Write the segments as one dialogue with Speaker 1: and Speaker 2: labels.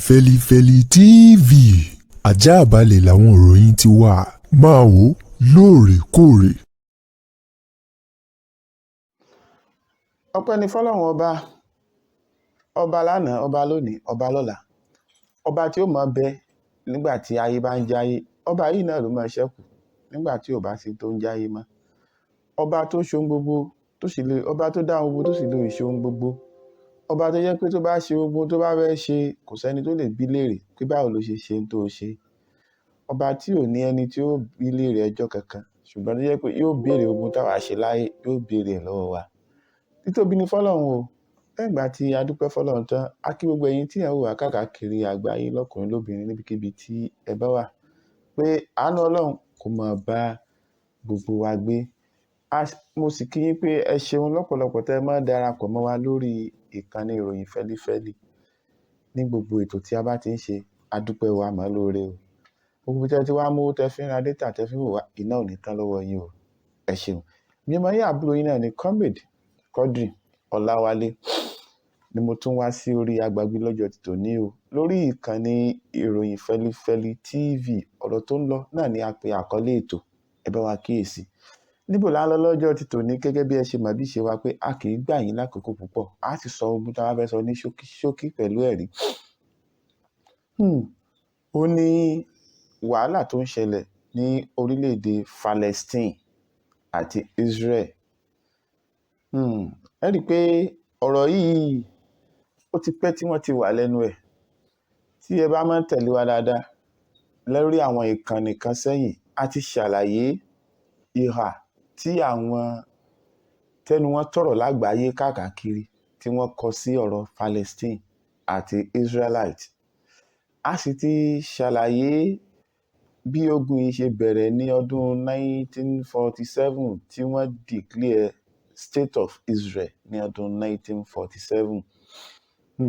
Speaker 1: Fẹ́lifẹ́li TV àjààbálẹ̀ làwọn ìròyìn ti wà máa wò lóòrèkóòrè.
Speaker 2: ọpẹ́ ní fọlọ́run ọba lánàá, ọba lónìí, ọba lọ́la, ọba tí ó máa bẹ nígbà tí ayé bá ń jáyé. Ọba yìí náà ló máa ṣẹ́kù nígbà tí ò bá sí tó ń jáyé mọ́. Ọba tó ṣe ohun gbogbo ọba tó dá ohun gbogbo tó sì lè ṣe ohun gbogbo. Ọba tó jẹ́ pé tó bá ṣe ogun tó bá fẹ́ ṣe kò sẹ́ni tó lè bí léèrè pé báwo ló ṣe ṣe ń tó ṣe. Ọba tí ò ní ẹni tí ó bí léèrè ẹjọ́ kankan, ṣùgbọ́n tó jẹ́ pé yóò béèrè ogun táwa ṣe láyé, yóò béèrè ẹ̀ lọ́wọ́ wa. Títóbi ni fọlọ́run o. Lẹ́yìn ìgbà tí a dúpẹ́ fọlọ́run tán, a kí gbogbo ẹ̀yin tí ẹ̀ ń wò wá káàkiri àgbáyé lọ́kùnrin lóbìnrin níbikíbi tí ẹ bá wà, pé àánú Ọlọ́run kó máa bá gbogbo wa gbé. Mo sì kí yín pé ẹ ṣeun lọ́pọ̀lọpọ̀ tẹ́ ẹ máa darapọ̀ mọ́ wa lórí ìkànnì ìròyìn Fẹ́lifẹ́li. Ní gbogbo ètò tí a bá ti ń ṣe, a dúpẹ́ wa mọ́ lóore o. Gbogbo tẹ́ ti wá mú tẹ́ fi ń ra dátà tẹ́ fi ń wò wá, iná ò ní tán lọ́wọ́ yín o. Ẹ ṣeun. Mi ọmọ yín àbúrò yín náà ni Comrade Quadri Ọláwálé ni mo tún wá sí orí agbágbé lọ́jọ́ ti tòní o. Lórí ìkànnì ìròyìn Fẹ́lifẹ́li TV, ọ̀rọ̀ tó ń lọ náà ni a pe àkọlé ètò. Ẹ bá wa kíyèsí. Níbo la ń lọ lọ́jọ́ ti tòní gẹ́gẹ́ bí ẹ ṣe mọ̀ bí ṣe wa pé a kì í gbà yín lákòókò púpọ̀. A sì sọ ogun tí a fẹ́ sọ ní ṣókí pẹ̀lú ẹ̀rí. Ó ní wàhálà tó ń ṣẹlẹ̀ ní orílẹ̀-èdè Palestine àti Israel. Ẹ rí i pé ọ̀rọ̀ yìí ó ti pẹ́ tí wọ́n ti wà lẹ́nu ẹ̀. Tí ẹ bá máa ń tẹ̀lé wa dáadáa lórí àwọn ìkànnì kan sẹ́yìn, a ti ṣàlàyé ìhà tí àwọn tẹnu wọn tọrọ lágbàáyé káàkiri tí wọ́n kọ sí ọ̀rọ̀ Palestine àti Israelite. A sì ti ṣàlàyé bí ogun yìí ṣe bẹ̀rẹ̀ ní ọdún 1947 tí wọ́n declare State of Israel ní ọdún 1947.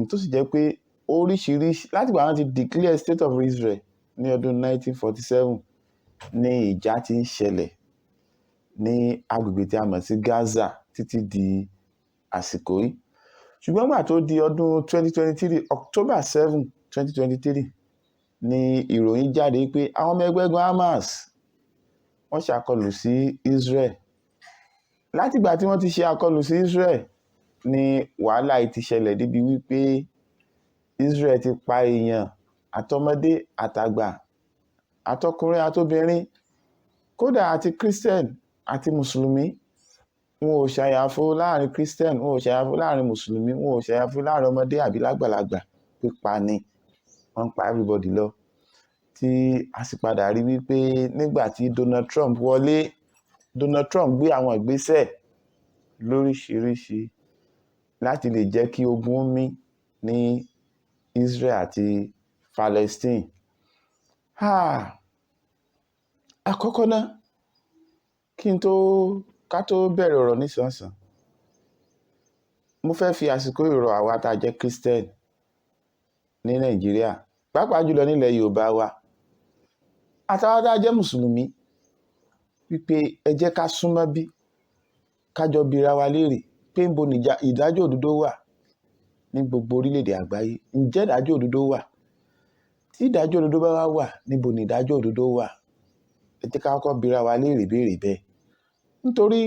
Speaker 2: Tó sì jẹ́ pé oríṣiríṣi láti ìgbà wọ́n ti declare State of Israel ní ọdún 1947 ní ìjà ti ń ṣẹlẹ̀ ní agbègbè tí a mọ̀ sí Gaza títí di àsìkò yìí. Ṣùgbọ́n nígbà tó di ọdún 2023, October 7, 2023, ni ìròyìn jáde pé àwọn ọmọ ẹgbẹ́ Hamas wọ́n ṣàkọlù sí Israel. Látìgbà tí wọ́n ti ṣe àkọlù sí Israel ni wàhálà yìí ti ṣẹlẹ̀ débi wípé Israel ti pa èèyàn àtọmọdé àtàgbà àtọkùnrin àtobìnrin, kódà àti Christian àti Mùsùlùmí. Wọn ò ṣàyàfo láàrin Christian, wọn ò ṣàyàfo láàrin Mùsùlùmí, wọn ò ṣàyàfo láàrin ọmọdé àbí lágbàlagbà. Pípa ni wọ́n ń pa everybody lọ. Tí a sì padà rí wípé nígbà tí Donald Trump wọlé, Donald Trump gbé àwọn ìgbésẹ̀ lóríṣiríṣi láti lè jẹ́ kí ogun mí ní Israel àti Palestine. Àkọ́kọ́ náà, ká tó bẹ̀rẹ̀ ọ̀rọ̀ nísànsàn, mo fẹ́ fi àsìkò ìrọ̀ àwa tá a jẹ́ Christian ní Nàìjíríà, pàápàá jùlọ nílẹ̀ Yorùbá wa, àtàwọn tá a jẹ́ Mùsùlùmí, wípé ẹ jẹ́ ká súnmọ́ bí kájọ bira wa léèrè pé níbo ni ìdájọ́ òdodo wà ní gbogbo orílẹ̀-èdè àgbáyé. Ǹjẹ́ ìdájọ́ òdodo wà? Tí ìdájọ́ òdodo bá wà, níbo ni ìdájọ́ òdodo wà? Ẹ jẹ́ ká kọ́kọ́ bira wa léèrè béèrè bẹ́ẹ̀. Nítorí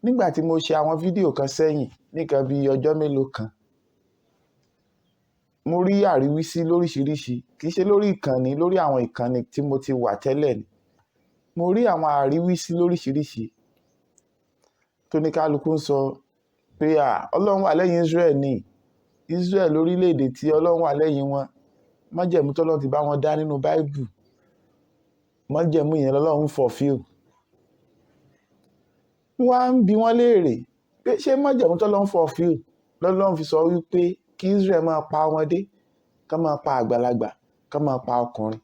Speaker 2: nígbà tí mo ṣe àwọn fídíò kan sẹ́yìn nìkan bí ọjọ́ mélòó kan, mo rí àríwísí lóríṣiríṣi, kì í ṣe lórí àwọn ìkànnì tí mo ti wà tẹ́lẹ̀ ni. Mo rí àwọn àríwísí lóríṣiríṣi tó ní kálukú ń sọ pé Ọlọ́run wà lẹ́yìn Israel ni. Israel lórílẹ̀-èdè tí Ọlọ́run wà lẹ́yìn wọn. Májẹ̀mú tọ́lọ́run ti bá wọn dá nínú Báíbù. Májẹ̀mú yẹn lọ́lọ́run fulfill. Wọ́n á ń bi wọ́n léèrè pé ṣé májẹ̀mú tọ́lọ́run fulfill lọ́lọ́run fi sọ wípé kí Israel máa pa ọmọdé, ká máa pa àgbàlagbà, ká máa pa ọkùnrin,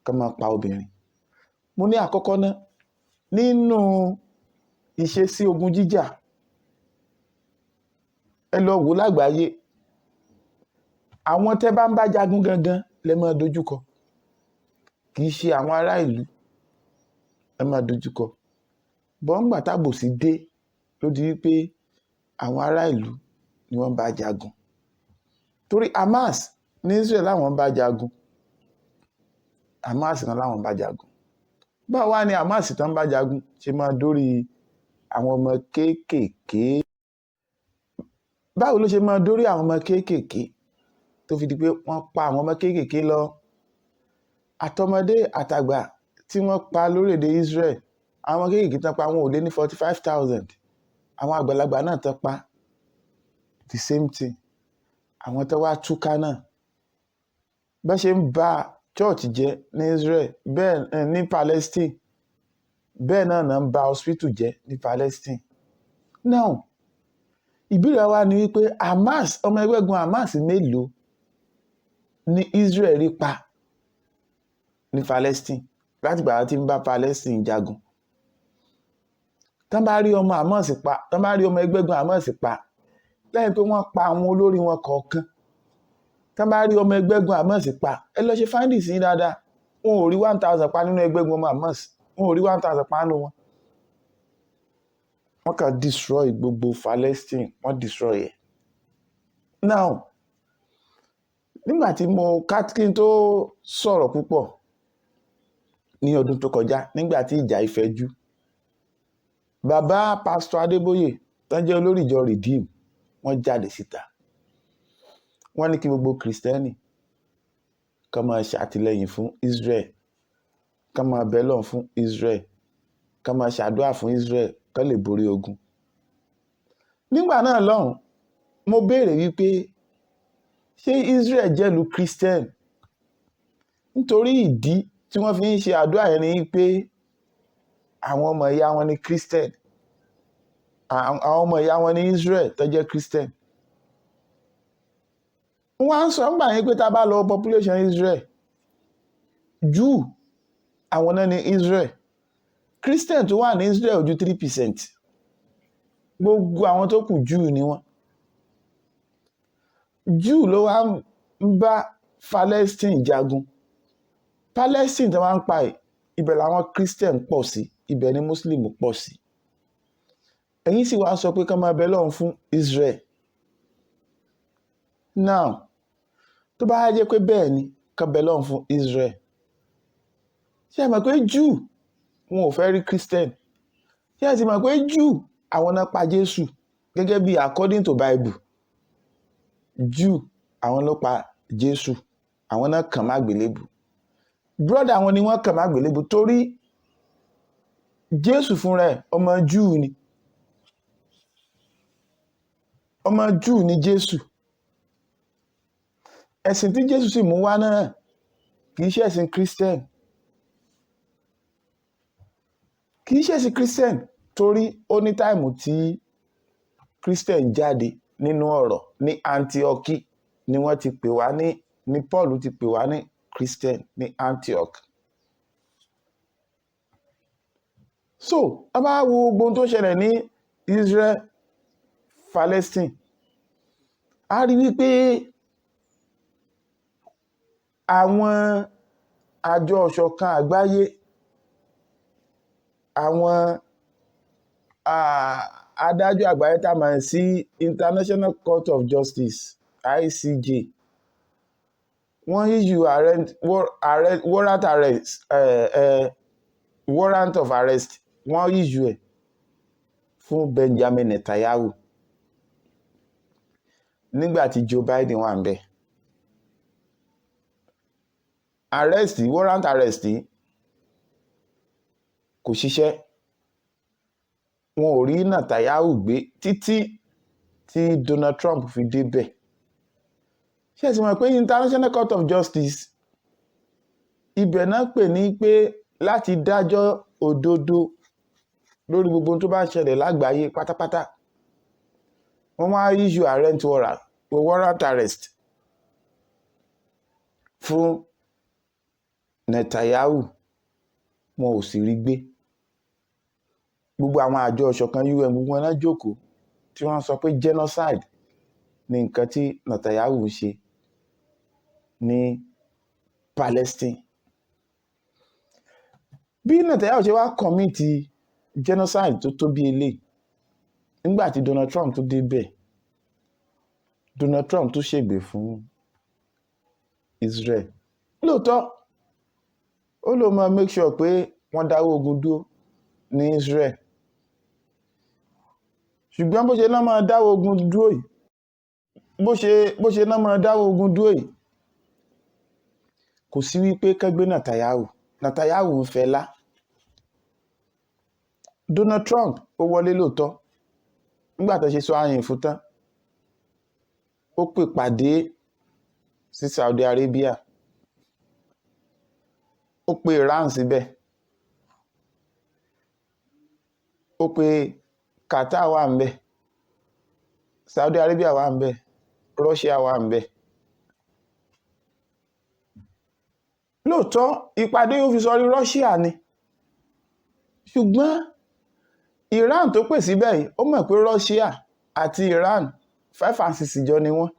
Speaker 2: ká máa pa obìnrin. Mo ní àkọ́kọ́ náà, nínú ìṣesí ogun jíjà, ẹ lọ wò lágbàáyé, àwọn tẹ́ bá ń bá jagun gangan lẹ máa dojúkọ, kì í ṣe àwọn ará ìlú ẹ máa dojúkọ. Bọ́ǹgbà tábòsí dé ló di wípé àwọn ará ìlú ni wọ́n bá jagun. Torí Hamas ní Israel láwọn bá jagun, Hamas náà láwọn bá jagun. Báwo wá ni Hamas tán bá jagun ṣe máa dórí àwọn ọmọ kéékèèké? Báwo ló ṣe máa dórí àwọn ọmọ kéékèèké tó fi di pé wọ́n pa àwọn ọmọ kéékèèké lọ? Àtọmọdé àtàgbà tí wọ́n pa lórílẹ̀‐èdè Israel, àwọn ọmọ kéékèèké tán pa wọn ò lé ní 45,000. Àwọn àgbàlagbà náà tán pa the same thing. Àwọn tó wá túká náà bá ṣe ń ba church jẹ́ ní Israel bẹ́ẹ̀ ní Palestine, bẹ́ẹ̀ náà ń ba hospital jẹ́ ní Palestine. Now ìbéèrè wa ni wípé Hamas, ọmọ ẹgbẹ́gun Hamas mélòó ní Israel rí pa ní Palestine láti gbà tí ń bá Palestine jagun? Tán bá rí ọmọ Hamas pa, tán bá rí ọmọ ẹgbẹ́gun Hamas pa lẹ́yìn pé wọ́n pa àwọn olórí wọn kọ̀ọ̀kan, tán bá rí ọmọ ẹgbẹ́gun Hamas pa, ẹ lọ ṣe findings yín dáadáa, wọn ò rí 1,000 pa nínú ẹgbẹ́gun ọmọ Hamas, wọn ò rí 1,000 pa nínú wọn. Wọ́n kàn destroy gbogbo Palestine, wọ́n destroy ẹ̀. Now nígbà tí kí n tó sọ̀rọ̀ púpọ̀ ní ọdún tó kọjá, nígbà tí ìjà ìfẹ́jú, bàbá Pastor Adébóyè tán jẹ́ olórí ìjọ Redeem, wọ́n jáde síta, wọ́n ní kí gbogbo Kristẹni kán máa ṣàtìlẹ́yìn fún Israel, kán máa bẹ Ọlọ́run fún Israel, kán máa ṣàdúrà fún Israel kán lè borí ogun. Nígbà náà lọ́hùn, mo béèrè wípé ṣé Israel jẹ́ ìlú Christian? Nítorí ìdí tí wọ́n fi ń ṣe àdúrà yẹn ni pé àwọn ọmọ ìyá wọn ní Christian, àwọn ọmọ ìyá wọn ní Israel tó jẹ́ Christian. Wọ́n á ń sọ nígbà yẹn pé tá a bá lọ population Israel, Jew àwọn náà ní Israel, Christian tó wà ní Israel ju 3%, gbogbo àwọn tó kù Jew ni wọ́n. Jew ló wá ń bá Palestine jagun. Palestine tó wá ń pa ibẹ̀ làwọn Christian pọ̀ sí, ibẹ̀ ni Muslim pọ̀ sí. Ẹ̀yin sì wá sọ pé kán máa bẹ Ọlọ́run fún Israel. Now tó bá jẹ́ pé bẹ́ẹ̀ ni kán bẹ Ọlọ́run fún Israel, ṣé ẹ mọ̀ pé Jew wọn ò fẹ́ rí Christian? Ṣé ẹ sì mọ̀ pé Jew àwọn náà pa Jésù gẹ́gẹ́ bí according to Bible? Jew àwọn ló pa Jésù, àwọn náà kàn má gbélébù. Brother àwọn ni wọ́n kàn má gbélébù torí Jésù fúnra ẹ̀ ọmọ Jew ni, ọmọ Jew ni Jésù. Ẹ̀sìn tí Jésù sì mú wá náà kì í ṣe ẹ̀sìn Christian, kì í ṣe ẹ̀sìn Christian, torí ó ní táìmù tí Christian jáde nínú ọ̀rọ̀ ní Antioch ni wọ́n ti pè wá ní Paul ti pè wá ní Christian ní Antioch. So a bá wo gbogbo ohun tó ṣẹlẹ̀ ní Israel Palestine, a rí wípé àwọn àjọ ìṣọ̀kan àgbáyé, àwọn adájọ́ àgbáyé tá a mọ̀ sí International Court of Justice ICJ, wọ́n issue warrant of arrest, wọ́n issue ẹ̀ fún Benjamin Netanyahu nígbà tí Joe Biden wà ń bẹ̀. Warrant arrest kò ṣiṣẹ́, wọn ò rí Netanyahu gbé títí tí Donald Trump fi débẹ̀. Ṣé ẹ sì mọ̀ pé International Court of Justice ibẹ̀ náà pè ní pé láti dájọ́ òdodo lórí gbogbo ohun tó bá ń ṣẹlẹ̀ lágbàáyé pátápátá. Wọ́n wá issue warrant arrest fún Netanyahu, wọn ò sì rí gbé. Gbogbo àwọn àjọ ìṣọ̀kan UN gbogbo wọn náà jókòó tí wọ́n sọ pé genocide ni nǹkan tí Netanyahu ń ṣe ní Palestine. Bí Netanyahu ṣe wá commit genocide tó tóbi eléyìí, nígbà tí Donald Trump tó débẹ̀, Donald Trump tó ṣègbè fún Israel. Lóòótọ́ ó ló máa make sure pé wọ́n dáwọ́ ogun dúró ní Israel, ṣùgbọ́n bó ṣe náà máa dáwọ́ ogun dúró yìí bó ṣe náà máa dáwọ́ ogun dúró yìí kò sí wípé kẹ́gbé Netanyahu ń fẹ́lá. Donald Trump ó wọlé lóòótọ́ nígbà tó ṣe sọ àyìn fún tán ó pè pàdé sí Saudi Arabia, ó pe Iran síbẹ̀, ó pe Qatar wà ń bẹ̀, Saudi Arabia wà ń bẹ̀, Russia wà ń bẹ̀. Lóòótọ́ ìpàdé yóò fi sọrí Russia ni, ṣùgbọ́n Iran tó pè síbẹ̀ yìí ó mọ̀ pé Russia àti Iran 5 and 6 jọ ni wọ́n.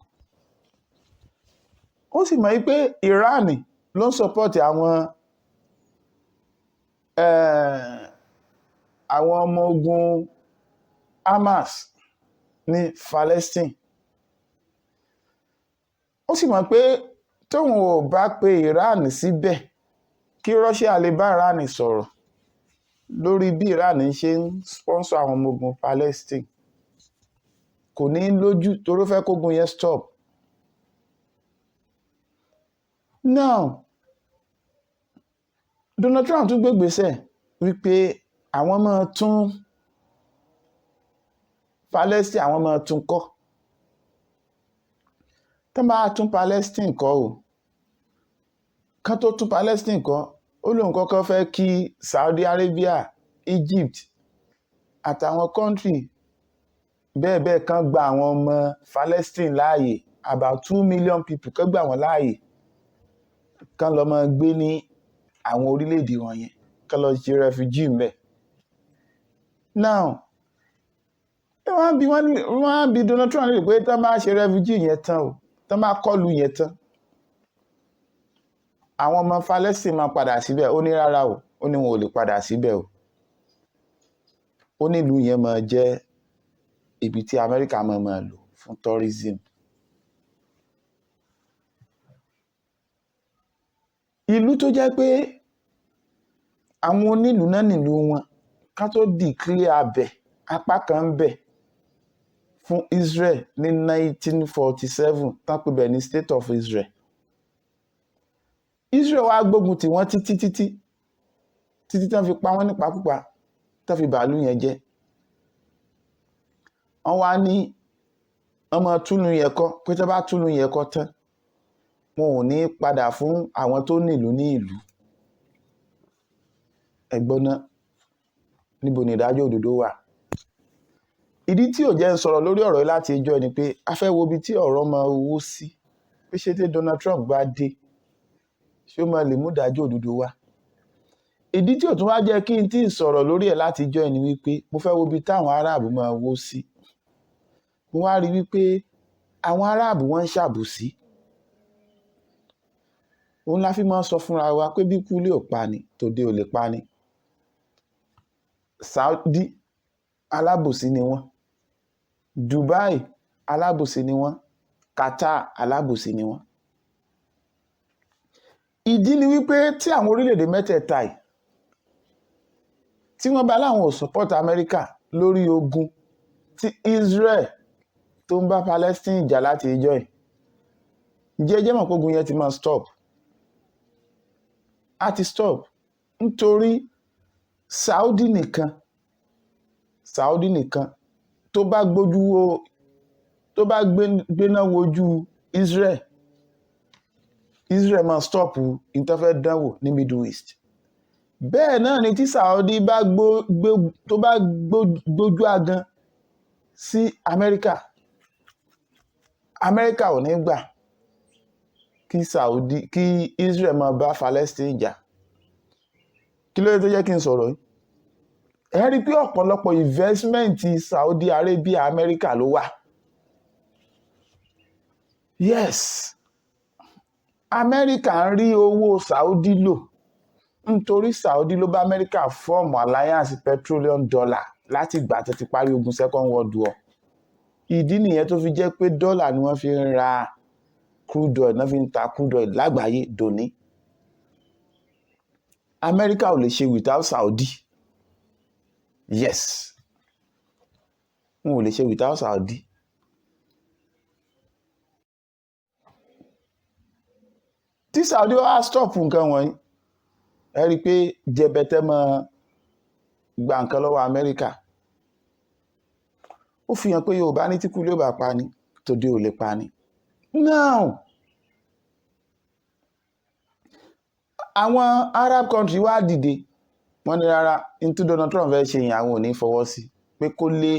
Speaker 2: Ó sì mọ̀ pé Iran ló ń support àwọn ọmọ ogun Hamas ní Palestine. Ó sì mọ̀ pé tóun ò bá pe Iran síbẹ̀ kí Russia lè bá Iran sọ̀rọ̀ lórí bí Iran ṣe ń sponsor àwọn ọmọ ogun Palestine kò ní lójú torí ó fẹ́ kógun yẹn stop. Now Donald Trump tún gbé ìgbésẹ̀ wípé àwọn máa tún Palestine àwọn máa tún kọ́. Tó máa tún Palestine kọ́ o, kán tó tún Palestine kọ́ ó lóun kọ́kọ́ fẹ́ kí Saudi Arabia, Egypt àtàwọn country bẹ́ẹ̀ bẹ́ẹ̀ kan gba àwọn ọmọ Palestine láàyè, about 2 million people kan gbà wọ́n láàyè kan lọ máa gbé ní àwọn orílẹ̀-èdè wọ̀nyẹn, kan lọ ṣe refugee ńbẹ̀. Now wọ́n á bi Donald Trump lè pé tán bá ṣe refugee yẹn tán o, tán bá kọlù yẹn tán àwọn ọmọ Palestine máa padà síbẹ̀. Ó ní rárá o, ó ní wọn ò lè padà síbẹ̀ o, ó ní ìlú yẹn máa jẹ́ ibi tí Amẹ́ríkà máa lò fún tourism. Ìlú tó jẹ́ pé àwọn onílùú náà nílùú wọn ká tó declare abẹ̀ apá kan ń bẹ̀ fún Israel ní 1947 tán pè bẹ̀ ní State of Israel. Israel wá gbógun tì wọ́n títí tán fi pa wọ́n nípakúpa, tán fi bàálù yẹn jẹ́. Wọ́n wá ní ọmọ túnú yẹn kọ́ pé tó bá túnú yẹn kọ́ tán wọn ò ní padà fún àwọn tó nílùú ní ìlú. Ẹ̀gbọ́n náà níbo ni ìdájọ́ òdodo wà? Ìdí tí ò jẹ́ ń sọ̀rọ̀ lórí ọ̀rọ̀ yìí láti ẹjọ́ ni pé a fẹ́ wo ibi tí ọ̀rọ̀ máa wó sí, pé ṣé tí Donald Trump bá dé ṣé ó máa lè mú ìdájọ́ òdodo wá. Ìdí tí ò tún wá jẹ́ kí n tí ì sọ̀rọ̀ lórí ẹ̀ láti ẹjọ́ ni wípé mo fẹ́ wo ibi táwọn aráàbù máa wó sí. Mo wá rí wípé àwọn aráàbù wọ́n ń ṣàbòsí. Òun la fi máa ń sọ fúnra wa pé bí kú lè ò pa ni tòde ò lè pa ni. Saudi alábòsí ni wọ́n, Dubai alábòsí ni wọ́n, Qatar alábòsí ni wọ́n. Ìdí ni wípé tí àwọn orílẹ̀-èdè mẹ́tẹ̀ẹ̀ta yìí tí wọ́n bá láwọn ò support Amẹ́ríkà lórí ogun tí Israel tó ń bá Palestine jà láti ìjọ yìí, jẹ́jẹ́ mọ̀ pé ogun yẹn ti máa stop. A ti stop nítorí Saudi nìkan tó bá gbéná wojú Israel máa stop ìtọ́fẹ́ dánwò ní Middle East. Bẹ́ẹ̀ náà ni tí Saudi bá gbójú agan sí Amẹ́ríkà ò ní gbà kí Israel máa bá Palestine jà. Kí ló dé tó jẹ́ kí n sọ̀rọ̀ yìí? Ẹ rí i pé ọ̀pọ̀lọpọ̀ investment Saudi Arabia Amẹ́ríkà ló wà. Yes, Amẹ́ríkà ń rí owó Saudi lò nítorí Saudi ló bá Amẹ́ríkà fọ́ọ̀mù alliance petroleum dollar láti ìgbà tó ti parí ogun Second World War. Ìdí nìyẹn tó fi jẹ́ pé dọ́là ni wọ́n fi ń ra crude oil náà fi ń ta crude oil lágbàáyé dòní. Amẹ́ríkà ò lè ṣe without Saudi. Yes, wọn ò lè ṣe without Saudi. Tí Saudi wá stop nǹkan wọ̀nyí, ẹ rí i pé jẹbẹtẹ mọ́ gba nǹkan lọ́wọ́ Amẹ́ríkà. Ó fi hàn pé Yorùbá ní tí kú ló bá pa ni, tòde ò lè pa ni. Now, àwọn Arab country wá dìde, wọ́n ní rárá ní tí Donald Trump fẹ́ ṣe yẹn àwọn ò ní fọwọ́ sí, pé kó lé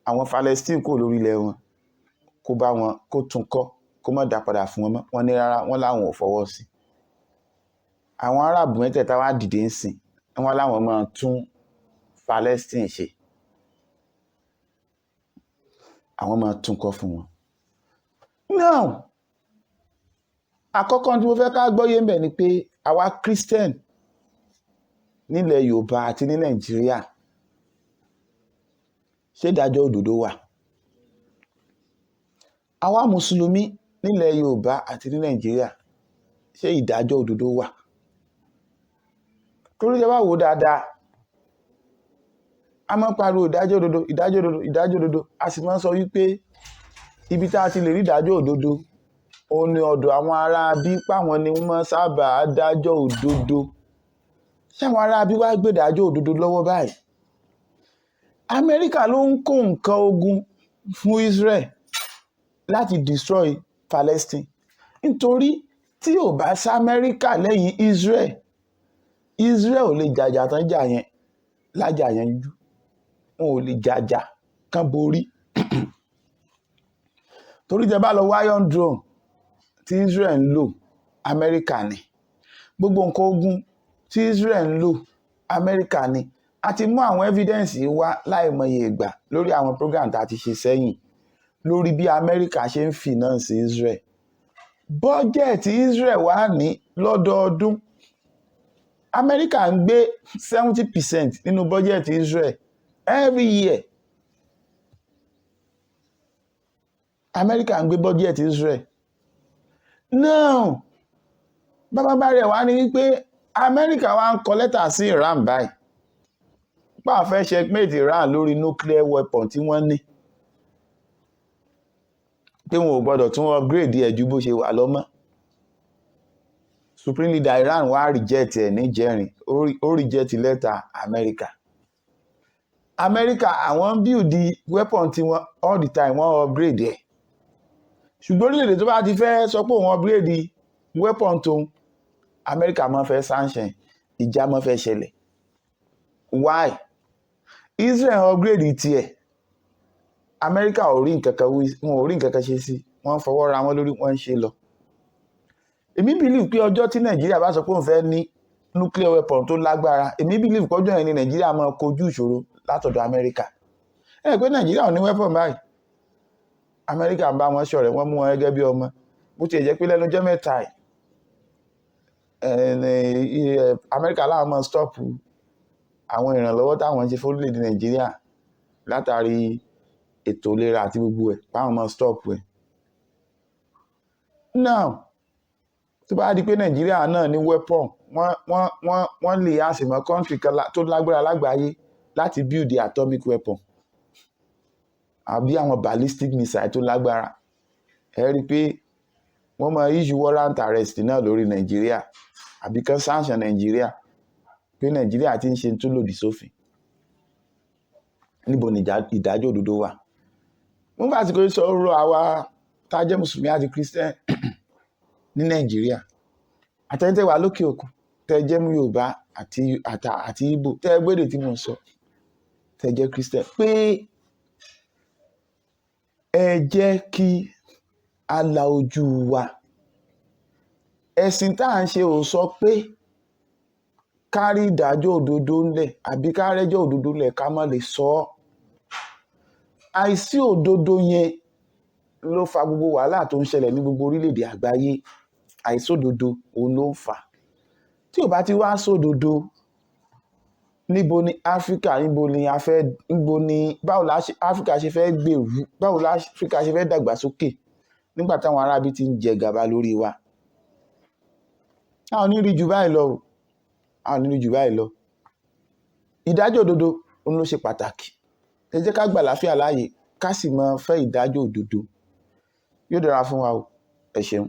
Speaker 2: àwọn Palestine kúrò lórí ilẹ̀ wọn, kó bá wọn kó tún kọ́, kó má dá padà fún wọn mọ́. Wọ́n ní rárá, wọ́n láwọn ò fọwọ́ sí. Àwọn Arab mẹ́tẹ̀ẹ̀ta wá dìde ń sìn, wọ́n láwọn máa tún Palestine ṣe, àwọn máa tún kọ́ fún wọn. Now, àkọ́kọ́ tí mo fẹ́ ká gbọ́yé ń bẹ̀ ni pé àwa Christian nílẹ̀ Yorùbá àti ní Nàìjíríà, ṣé ìdájọ́ òdodo wà? Àwa Mùsùlùmí nílẹ̀ Yorùbá àti ní Nàìjíríà, ṣé ìdájọ́ òdodo wà? Torí jẹ́ bá wò dáadáa, a máa ń pariwo ìdájọ́ òdodo, ìdájọ́ òdodo, ìdájọ́ òdodo. A sì máa ń sọ wípé ibi tá a ti lè rí ìdájọ́ òdodo, òun ni ọ̀dọ̀ àwọn ará bí páwọn ni wọ́n máa sábà dájọ́ òdodo. Ṣé àwọn ará bí wá gbé ìdájọ́ òdodo lọ́wọ́ báyìí? Amẹ́ríkà ló ń kó nǹkan ogun fún Israel láti destroy Palestine. Nítorí tí ò bá sí Amẹ́ríkà lẹ́yìn Israel, Israel ò lè jàjà tán jà yẹn lájà yẹn jú. Wọn ò lè jàjà kán borí. Torí tẹ́ bá lọ wo Iron Dome tí Israel ń lò, Amẹ́ríkà ni. Gbogbo nǹkan ogun tí Israel ń lò, Amẹ́ríkà ni. A ti mú àwọn evidence wá láìmọye ìgbà lórí àwọn program tá a ti ṣe sẹ́yìn lórí bí Amẹ́ríkà ṣe ń finance Israel. Bọ́jẹ̀tì Israel wà ní lọ́dọọdún. Amẹ́ríkà ń gbé 70% nínú bọ́jẹ̀tì Israel every year. Amẹ́ríkà ń gbé bọ́jẹ̀tì Israel. Now, bàbá rẹ̀ wá ní wípé Amẹ́ríkà wá ń kọ lẹ́tà sí Iran báyìí. Bá fẹ́ checkmate Iran lórí nuclear weapon tí wọ́n ní. Pé wọn ò gbọ́dọ̀ tún upgrade ẹ̀ ju bó ṣe wà lọ́mọ́. Supreme leader Iran wá reject ẹ̀ níjẹrin, ó reject lẹ́tà Amẹ́ríkà. Amẹ́ríkà àwọn build weapon tí wọ́n all the time wọ́n upgrade ẹ̀. Ṣùgbọ́n orílẹ̀-èdè tó bá ti fẹ́ sọ pé òun upgrade weapon tóun, Amẹ́ríkà máa fẹ́ sanction, ìjà máa fẹ́ ṣẹlẹ̀. Why? Israel upgrade tiẹ̀, Amẹ́ríkà ò rí nǹkan kan ṣe sí, wọ́n fọwọ́ ra wọn lórí, wọ́n ń ṣe lọ. Èmi believe pé ọjọ́ tí Nàìjíríà bá sọ pé òun fẹ́ ní nuclear weapon tó lágbára, èmi believe pé ọjọ́ yẹn ni Nàìjíríà máa kojú ìṣòro látọ̀dọ̀ Amẹ́ríkà. Pé Nàìjíríà ò ní weapon báyìí, Amẹ́ríkà ń bá wọn ṣọ̀rẹ́, wọ́n mú wọn gẹ́gẹ́ bí ọmọ. Bó ti jẹ́ pé lẹ́nu ọjọ́ mẹ́ta Amẹ́ríkà láwọn máa stop àwọn ìrànlọ́wọ́ táwọn ń ṣe fún orílẹ̀-èdè Nàìjíríà látàrí ètò ìlera àti gbogbo ẹ̀, báwọn máa stop ẹ̀. Now, tó bá di pé Nàìjíríà náà ní weapon, wọ́n lè àṣìmọ́ country kan tó lágbára lágbàáyé láti build the atomic weapon àbí àwọn ballistic missile tó lágbára. Ẹ rí i pé wọ́n máa issue warrant arrest náà lórí Nàìjíríà àbí kan sanction Nàìjíríà pé Nàìjíríà ti ń ṣe tó lòdì sófin. Níbo ni ìdájọ́ òdodo wà? Wọ́n bá ti kó sọ̀rọ̀ àwa tá a jẹ́ Mùsùlùmí àti Christian ní Nàìjíríà. Àtẹ̀yìntẹ̀ wà lókè òkun, tẹ́ jẹ́ mú Yorùbá àti Ìgbò, tẹ́ gbédè tí mo sọ, tẹ́ jẹ́ Christian, pé ẹ jẹ́ kí a la ojú wa. Ẹ̀sìn tá à ń ṣe ò sọ pé kárí ìdájọ́ òdodo ńlẹ̀ àbí kárẹ́jọ́ òdodo ńlẹ̀ ká má lè sọ ọ́. Àìsí òdodo yẹn ló fa gbogbo wàhálà tó ń ṣẹlẹ̀ ní gbogbo orílẹ̀-èdè àgbáyé. Àìsí òdodo òun ló ń fà. Tí ò bá ti wá sódodo, níbo ni Áfíríkà, báwo la Áfíríkà ṣe fẹ́ gbèrú, báwo la Áfíríkà ṣe fẹ́ dàgbàsókè, nígbà táwọn aráabí ti ń jẹ gàba lórí wa. a ò ní rí jù báyìí lọ o, a ò ní rí jù báyìí lọ. ìdájọ́ òdodo òun ló ṣe pàtàkì. ẹ jẹ́ ká gbà láfíà láàyè ká sì máa fẹ́ ìdájọ́ òdodo. yóò dára fún wa o. ẹ ṣeun.